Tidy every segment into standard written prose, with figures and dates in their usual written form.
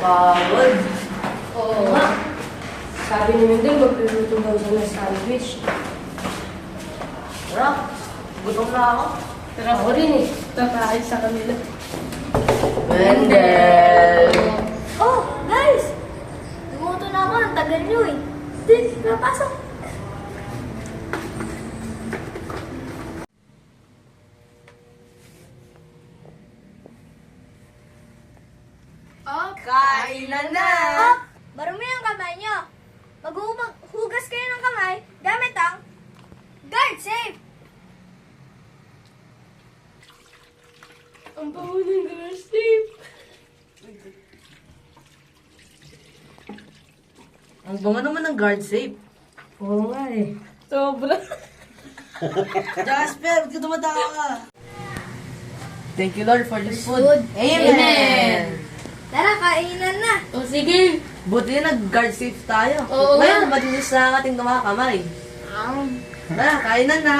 Pagod. Oo nga. Sabi ni Mendel, magluluto daw siya ng sandwich. Tara, gutom na ako. Pero ako rin eh. Kakain sa kanila. Mendel! Oh, guys! Lumuto na ako. Ang tagal nyo eh. Sige, napasok. Kainan na! Oh, marumi ang kamay nyo. Maghugas kayo ng kamay gamit ang guard safe. Ang bango ng girl, Steve. Ang bango naman ng guard safe. Oo nga eh. Sobra. Jasper, ba't ka tumatawa ka? Thank you, Lord, for this food. Food. Amen! Tara, kainan na. O sige. Buti na nag-guard safe tayo. Oo Ngayon, nga. madinis na ang ating kamay. Tara, kainan na.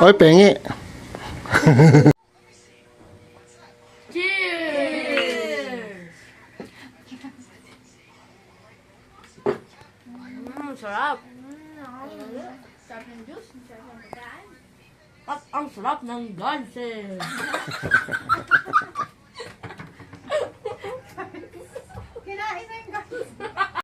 Hoy, pengi. Cheers! Sarap. Sarap ng juice, sarap ng pagkain. At ang sarap ng ganses.